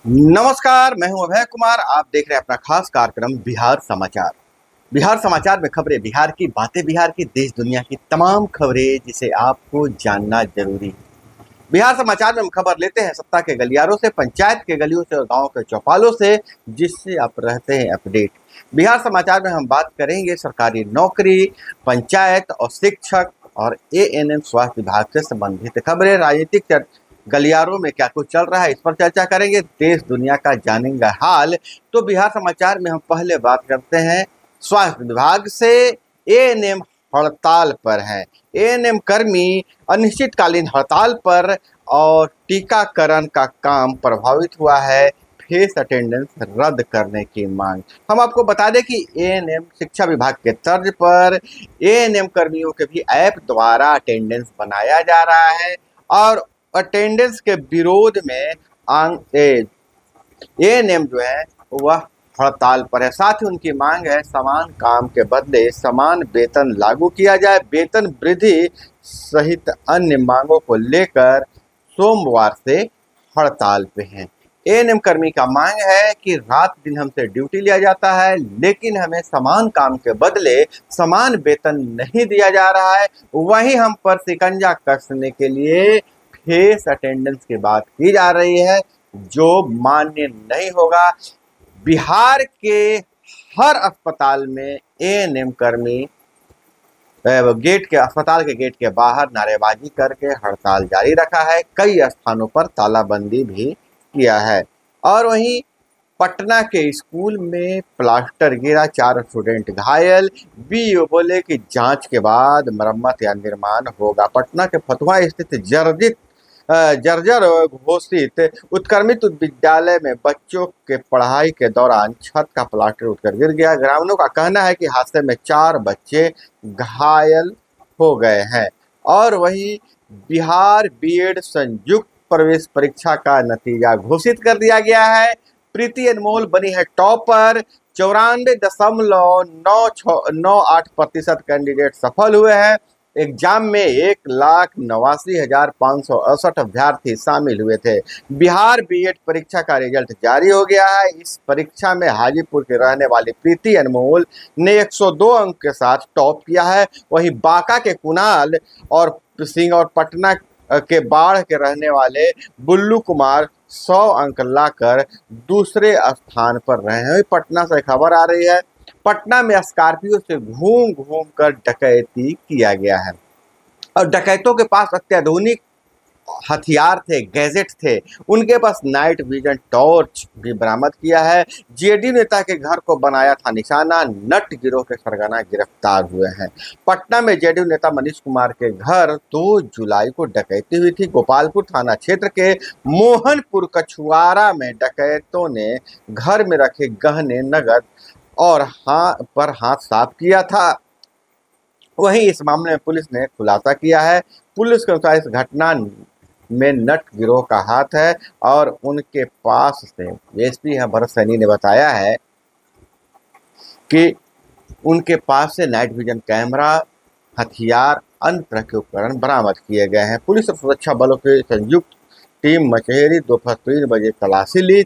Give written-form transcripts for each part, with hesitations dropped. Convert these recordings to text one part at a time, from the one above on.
नमस्कार, मैं हूं अभय कुमार। आप देख रहे हैं अपना खास कार्यक्रम बिहार समाचार। बिहार समाचार में खबरें बिहार की, बातें बिहार की, देश दुनिया की तमाम खबरें जिसे आपको जानना जरूरी है। बिहार समाचार में हम खबर लेते हैं सत्ता के गलियारों से, पंचायत के गलियों से और गांव के चौपालों से, जिससे आप रहते हैं अपडेट। बिहार समाचार में हम बात करेंगे सरकारी नौकरी, पंचायत और शिक्षक और एएनएम स्वास्थ्य विभाग से संबंधित खबरें। राजनीतिक गलियारों में क्या कुछ चल रहा है, इस पर चर्चा करेंगे। देश दुनिया का जानेंगे हाल। तो बिहार समाचार में हम पहले बात करते हैं स्वास्थ्य विभाग से। एएनएम हड़ताल पर हैं। एएनएम कर्मी अनिश्चितकालीन हड़ताल पर और टीकाकरण का काम प्रभावित हुआ है। फेस अटेंडेंस रद्द करने की मांग। हम आपको बता दें कि एएनएम शिक्षा विभाग के तर्ज पर एएनएम कर्मियों के भी ऐप द्वारा अटेंडेंस बनाया जा रहा है और अटेंडेंस के विरोध में एएनएम जो है वह हड़ताल पर है। साथ ही उनकी मांग है समान काम के बदले समान वेतन लागू किया जाए। वेतन वृद्धि सहित अन्य मांगों को लेकर सोमवार से हड़ताल पे हैं। एएनएम कर्मी का मांग है कि रात दिन हमसे ड्यूटी लिया जाता है, लेकिन हमें समान काम के बदले समान वेतन नहीं दिया जा रहा है। वहीं हम पर शिकंजा कसने के लिए फेस अटेंडेंस की बात की जा रही है, जो मान्य नहीं होगा। बिहार के हर अस्पताल में एएनएम कर्मी अस्पताल के गेट के बाहर नारेबाजी करके हड़ताल जारी रखा है। कई स्थानों पर तालाबंदी भी किया है। और वहीं पटना के स्कूल में प्लास्टर गिरा, 4 स्टूडेंट घायल। बीईओ बोले कि जांच के बाद मरम्मत या निर्माण होगा। पटना के फतुहा स्थित जर्जर घोषित उत्क्रमित विद्यालय में बच्चों के पढ़ाई के दौरान छत का प्लास्टर उठकर गिर गया। ग्रामीणों का कहना है कि हादसे में 4 बच्चे घायल हो गए हैं। और वहीं बिहार बीएड संयुक्त प्रवेश परीक्षा का नतीजा घोषित कर दिया गया है। प्रीति अनमोल बनी है टॉपर। 94.98% कैंडिडेट सफल हुए हैं। एग्जाम में 1,89,568 अभ्यर्थी शामिल हुए थे। बिहार बीएड परीक्षा का रिजल्ट जारी हो गया है। इस परीक्षा में हाजीपुर के रहने वाली प्रीति अनमोल ने 102 अंक के साथ टॉप किया है। वहीं बांका के कुणाल और सिंह और पटना के बाढ़ के रहने वाले बुल्लू कुमार 100 अंक लाकर दूसरे स्थान पर रहे हैं। पटना से खबर आ रही है, पटना में स्कॉर्पियो से घूम घूम कर डकैती किया गया है और डकैतों के पास अत्याधुनिक हथियार थे, गैजेट थे। उनके पास नाइट विजन टॉर्च भी बरामद किया है। जेडीयू नेता के घर को बनाया था निशाना। नट गिरोह के सरगना गिरफ्तार हुए हैं। पटना में जेडीयू नेता मनीष कुमार के घर 2 जुलाई को डकैती हुई थी। गोपालपुर थाना क्षेत्र के मोहनपुर कछुआरा में डकैतों ने घर में रखे गहने, नगद और हाथ साफ किया था। वहीं इस मामले में पुलिस ने खुलासा किया है। पुलिस के अनुसार इस घटना में नट गिरोह का हाथ है और उनके पास से एसपी भरत सैनी ने बताया है कि उनके पास से नाइट विजन कैमरा, हथियार, अन्य तरह के उपकरण बरामद किए गए हैं। पुलिस और सुरक्षा बलों की संयुक्त टीम मचेरी दोपहर 3 बजे तलाशी ली,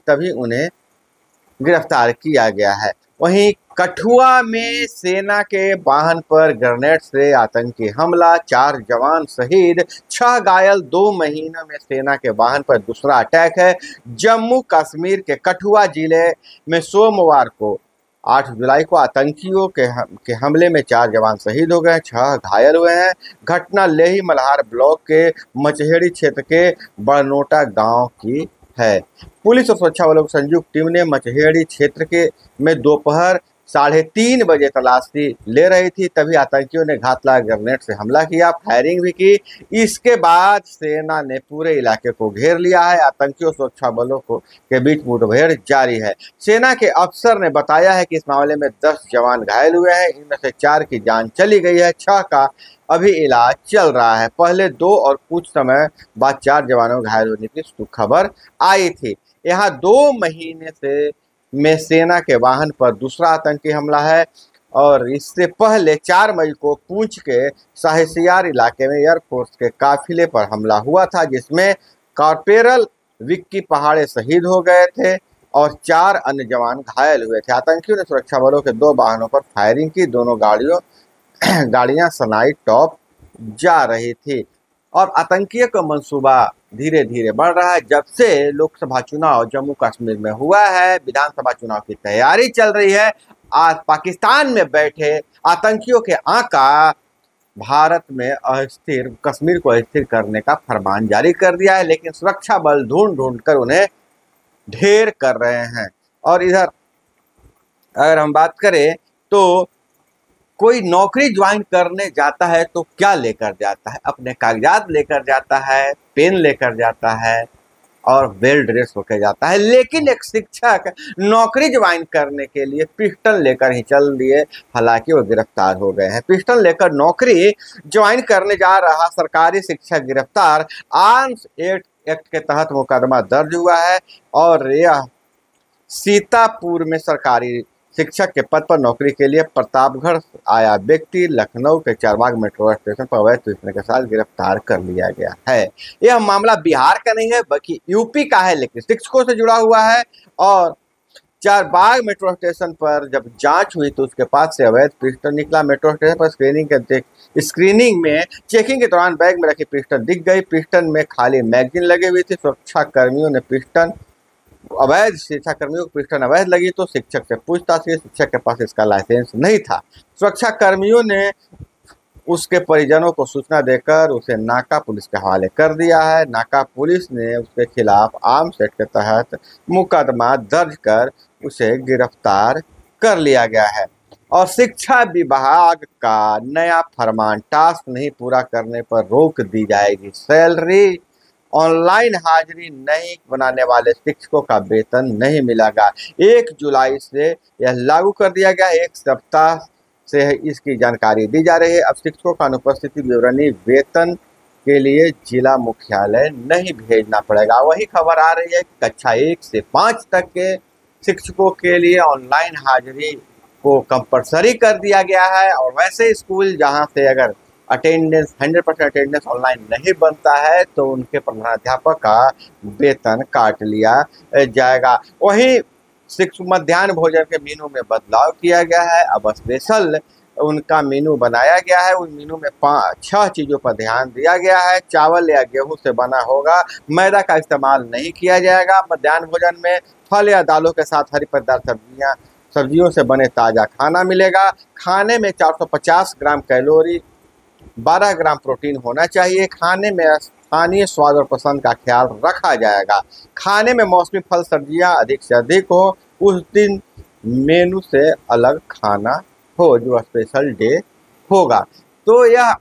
तभी उन्हें गिरफ्तार किया गया है। वहीं कठुआ में सेना के वाहन पर ग्रेनेड से आतंकी हमला, 4 जवान शहीद, 6 घायल। 2 महीनों में सेना के वाहन पर दूसरा अटैक है। जम्मू कश्मीर के कठुआ जिले में सोमवार को 8 जुलाई को आतंकियों के हमले में 4 जवान शहीद हो गए, 6 घायल हुए हैं। घटना लेही मल्हार ब्लॉक के मचहेड़ी क्षेत्र के बड़नोटा गांव की है। पुलिस और सुरक्षा बलों की संयुक्त टीम ने मचहेड़ी क्षेत्र में दोपहर 3:30 बजे तलाशी ले रही थी, तभी आतंकियों ने घातला ग्रेनेड से हमला किया, फायरिंग भी की। इसके बाद सेना ने पूरे इलाके को घेर लिया है। आतंकियों और सुरक्षा बलों के बीच मुठभेड़ जारी है। सेना के अफसर ने बताया है कि इस मामले में 10 जवान घायल हुए हैं। इनमें से 4 की जान चली गई है, 6 का अभी इलाज चल रहा है। पहले 2 और कुछ समय बाद 4 जवानों घायल होने की खबर आई थी। यहाँ 2 महीने में सेना के वाहन पर दूसरा आतंकी हमला है और इससे पहले 4 मई को पुंछ के साहिसियार इलाके में एयरफोर्स के काफिले पर हमला हुआ था, जिसमें कॉर्पोरल विक्की पहाड़े शहीद हो गए थे और 4 अन्य जवान घायल हुए थे। आतंकियों ने सुरक्षा बलों के 2 वाहनों पर फायरिंग की। दोनों गाड़ियां सनाई टॉप जा रही थी और आतंकियों का मंसूबा धीरे धीरे बढ़ रहा है। जब से लोकसभा चुनाव जम्मू कश्मीर में हुआ है, विधानसभा चुनाव की तैयारी चल रही है, आज पाकिस्तान में बैठे आतंकियों के आका भारत में अस्थिर कश्मीर को अस्थिर करने का फरमान जारी कर दिया है, लेकिन सुरक्षा बल ढूंढ ढूंढ कर उन्हें ढेर कर रहे हैं। और इधर अगर हम बात करें तो कोई नौकरी ज्वाइन करने जाता है तो क्या लेकर जाता है? अपने कागजात लेकर जाता है, पेन लेकर जाता है और वेल ड्रेस होकर जाता है। लेकिन एक शिक्षक नौकरी ज्वाइन करने के लिए पिस्टल लेकर ही चल दिए, हालांकि वो गिरफ्तार हो गए हैं। पिस्टल लेकर नौकरी ज्वाइन करने जा रहा सरकारी शिक्षक गिरफ्तार। आर्म्स एक्ट के तहत मुकदमा दर्ज हुआ है और यह सीतापुर में सरकारी शिक्षक के पद पर नौकरी के लिए प्रतापगढ़ आया व्यक्ति लखनऊ के चारबाग मेट्रो स्टेशन पर अवैध तरीके के साथ गिरफ्तार कर लिया गया है। यह मामला बिहार का नहीं है बल्कि यूपी का है, लेकिन शिक्षकों से जुड़ा हुआ है। और चारबाग मेट्रो स्टेशन पर जब जांच हुई तो उसके पास से अवैध पिस्टल निकला। मेट्रो स्टेशन पर स्क्रीनिंग में चेकिंग के दौरान बैग में रखी पिस्टल दिख गई। पिस्टल में खाली मैगजीन लगी हुई थी। सुरक्षा कर्मियों ने शिक्षा कर्मियों को पिस्टल अवैध लगी तो शिक्षक से पूछताछ की। शिक्षक के पास इसका लाइसेंस नहीं था। सुरक्षा कर्मियों ने उसके परिजनों को सूचना देकर उसे नाका पुलिस के हवाले कर दिया है। नाका पुलिस ने उसके खिलाफ आर्म्स एक्ट के तहत मुकदमा दर्ज कर उसे गिरफ्तार कर लिया गया है। और शिक्षा विभाग का नया फरमान, टास्क नहीं पूरा करने पर रोक दी जाएगी सैलरी। ऑनलाइन हाजिरी नहीं बनाने वाले शिक्षकों का वेतन नहीं मिलेगा। 1 जुलाई से यह लागू कर दिया गया। 1 सप्ताह से इसकी जानकारी दी जा रही है। अब शिक्षकों का अनुपस्थिति विवरणी वेतन के लिए जिला मुख्यालय नहीं भेजना पड़ेगा। वही खबर आ रही है कि कक्षा 1 से 5 तक के शिक्षकों के लिए ऑनलाइन हाजिरी को कंपलसरी कर दिया गया है। और वैसे स्कूल जहां से अगर अटेंडेंस 100% अटेंडेंस ऑनलाइन नहीं बनता है तो उनके प्रधानाध्यापक का वेतन काट लिया जाएगा। वहीं मध्याह्न भोजन के मेनू में बदलाव किया गया है। अब स्पेशल उनका मेनू बनाया गया है। उन मेनू में 6 चीज़ों पर ध्यान दिया गया है। चावल या गेहूं से बना होगा, मैदा का इस्तेमाल नहीं किया जाएगा। मध्याह्न भोजन में फल या दालों के साथ हरी पत्तेदार सब्जियों से बने ताज़ा खाना मिलेगा। खाने में 450 ग्राम कैलोरी, 12 ग्राम प्रोटीन होना चाहिए। खाने में स्थानीय स्वाद और पसंद का ख्याल रखा जाएगा। खाने में मौसमी फल सब्जियां अधिक से अधिक हो। उस दिन मेनू से अलग खाना हो जो स्पेशल डे होगा। तो यह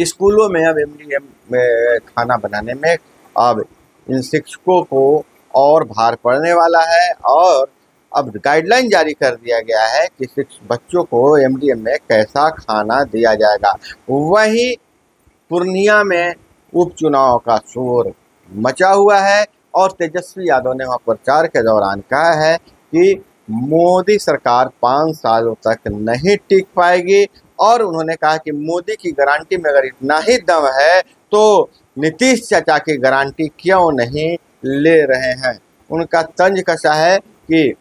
स्कूलों में अब एमडीएम में खाना बनाने में अब इन शिक्षकों को और भार पड़ने वाला है। और अब गाइडलाइन जारी कर दिया गया है कि बच्चों को एमडीएम में कैसा खाना दिया जाएगा। वहीं पूर्णिया में उपचुनाव का शोर मचा हुआ है और तेजस्वी यादव ने वहां प्रचार के दौरान कहा है कि मोदी सरकार 5 सालों तक नहीं टिक पाएगी। और उन्होंने कहा कि मोदी की गारंटी में अगर इतना ही दम है तो नीतीश चाचा की गारंटी क्यों नहीं ले रहे हैं। उनका तंज कसा है कि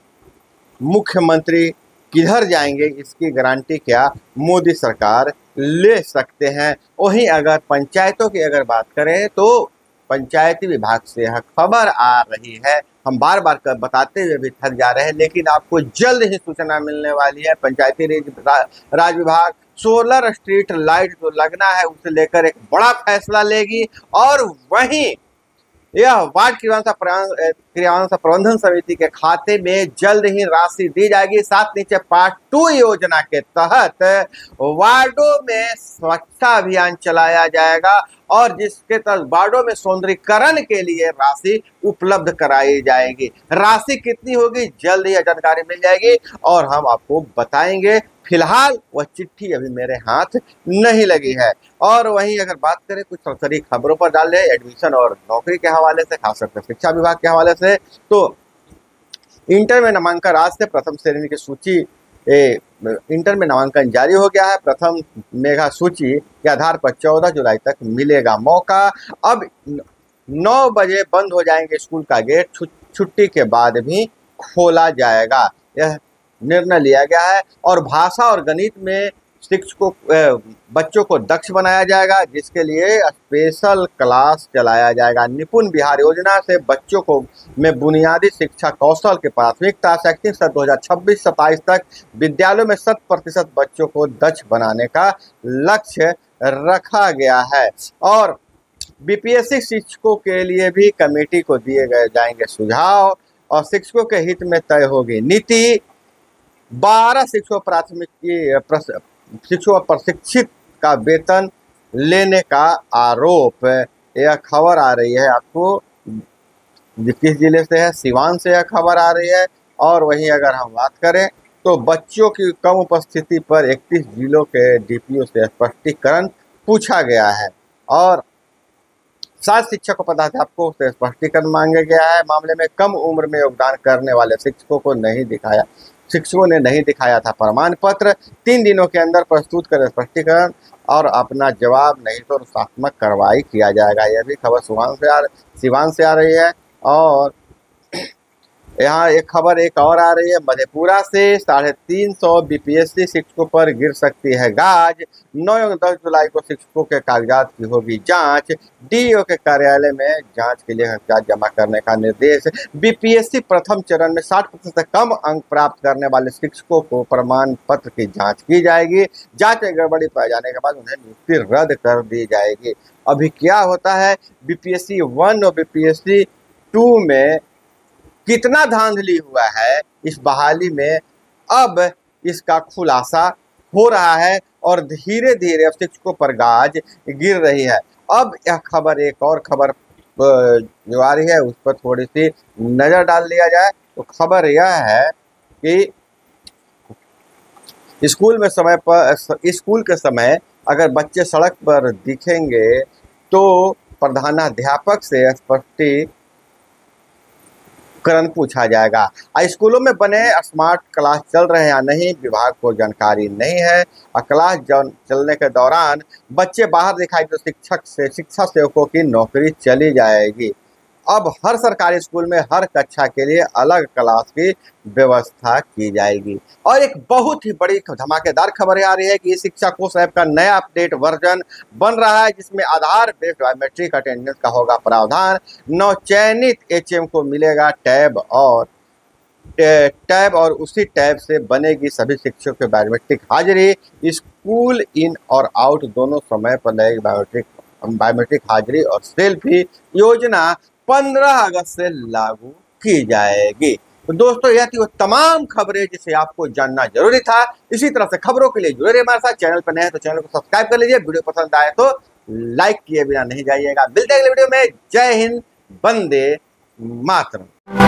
मुख्यमंत्री किधर जाएंगे इसकी गारंटी क्या मोदी सरकार ले सकते हैं। वहीं अगर पंचायतों की अगर बात करें तो पंचायती विभाग से यह खबर आ रही है। हम बार बार बताते हुए भी थक जा रहे हैं, लेकिन आपको जल्द ही सूचना मिलने वाली है। पंचायती राज विभाग सोलर स्ट्रीट लाइट जो लगना है उसे लेकर एक बड़ा फैसला लेगी। और वहीं यह वार्ड क्रियान्वयन प्रबंधन समिति के खाते में जल्द ही राशि दी जाएगी। साथ नीचे पार्ट 2 योजना के तहत वार्डों में स्वच्छता अभियान चलाया जाएगा और जिसके तहत वार्डों में सौंदर्यीकरण के लिए राशि उपलब्ध कराई जाएगी। राशि कितनी होगी जल्द ही जानकारी मिल जाएगी और हम आपको बताएंगे। फिलहाल वह चिट्ठी अभी मेरे हाथ नहीं लगी है। और वहीं अगर बात करें कुछ सरकारी खबरों पर डाल रहे एडमिशन और नौकरी के हवाले से, खासकर शिक्षा विभाग के हवाले से, तो इंटर में नामांकन आज से प्रथम श्रेणी की सूची इंटर में नामांकन जारी हो गया है। प्रथम मेगा सूची के आधार पर 14 जुलाई तक मिलेगा मौका। अब 9 बजे बंद हो जाएंगे स्कूल का गेट, छुट्टी के बाद भी खोला जाएगा, यह निर्णय लिया गया है। और भाषा और गणित में शिक्षकों बच्चों को दक्ष बनाया जाएगा, जिसके लिए स्पेशल क्लास चलाया जाएगा। निपुण बिहार योजना से बच्चों को में बुनियादी शिक्षा कौशल की प्राथमिकता। शैक्षणिक सत्र 2026-27 तक विद्यालयों में 100% बच्चों को दक्ष बनाने का लक्ष्य रखा गया है। और बीपीएससी शिक्षकों के लिए भी कमेटी को दिए गए जाएंगे सुझाव, और शिक्षकों के हित में तय होगी नीति। 12 शिक्षकों प्रशिक्षित का वेतन लेने का आरोप। यह खबर आ रही है आपको किस जिले से है, सिवान से यह खबर आ रही है। और वहीं अगर हम बात करें तो बच्चों की कम उपस्थिति पर 31 जिलों के डीपीओ से स्पष्टीकरण पूछा गया है। और 7 शिक्षक पदाध्यापकों से स्पष्टीकरण मांगा गया है। मामले में कम उम्र में योगदान करने वाले शिक्षकों ने नहीं दिखाया था प्रमाण पत्र। 3 दिनों के अंदर प्रस्तुत करें स्पष्टीकरण, और अपना जवाब नहीं तो रूपात्मक कार्रवाई किया जाएगा। यह भी खबर सिवान से आ रही है। और यहाँ एक खबर एक और आ रही है मधेपुरा से। 350 बीपीएससी शिक्षकों पर गिर सकती है गाज। 9 और 10 जुलाई को शिक्षकों के कागजात की होगी जांच। डीईओ के कार्यालय में जांच के लिए कागजात जमा करने का निर्देश। बीपीएससी प्रथम चरण में 60% से कम अंक प्राप्त करने वाले शिक्षकों को प्रमाण पत्र की जांच की जाएगी। जांच में गड़बड़ी पाए जाने के बाद उन्हें नियुक्ति रद्द कर दी जाएगी। अभी क्या होता है, बीपीएससी 1 और बीपीएससी 2 में कितना धांधली हुआ है इस बहाली में, अब इसका खुलासा हो रहा है और धीरे धीरे शिक्षकों पर गाज गिर रही है। अब यह खबर एक और खबर जो आ रही है उस पर थोड़ी सी नज़र डाल लिया जाए तो खबर यह है कि स्कूल के समय अगर बच्चे सड़क पर दिखेंगे तो प्रधानाध्यापक से स्पष्टीकरण पूछा जाएगा। स्कूलों में बने स्मार्ट क्लास चल रहे हैं या नहीं, विभाग को जानकारी नहीं है। क्लास चलने के दौरान बच्चे बाहर दिखाई तो शिक्षा सेवकों की नौकरी चली जाएगी। अब हर सरकारी स्कूल में हर कक्षा के लिए अलग क्लास की व्यवस्था की जाएगी। और एक बहुत ही बड़ी धमाकेदार खबर आ रही है कि शिक्षा कोष ऐप का नया अपडेट वर्जन बन रहा है, जिसमें आधार बेस्ड बायोमेट्रिक अटेंडेंस का होगा प्रावधान। नवचयनित एचएम को मिलेगा टैब और उसी टैब से बनेगी सभी शिक्षकों की बायोमेट्रिक हाजिरी। स्कूल इन और आउट दोनों समय पर लगेगी बायोमेट्रिक हाजिरी। और सेल्फी योजना 15 अगस्त से लागू की जाएगी। तो दोस्तों यह थी वो तमाम खबरें जिसे आपको जानना जरूरी था। इसी तरह से खबरों के लिए जुड़े रहिए हमारे साथ। चैनल पर नए हैं तो चैनल को सब्सक्राइब कर लीजिए। वीडियो पसंद आए तो लाइक किए बिना नहीं जाइएगा। मिलते हैं अगले वीडियो में। जय हिंद, वंदे मातरम।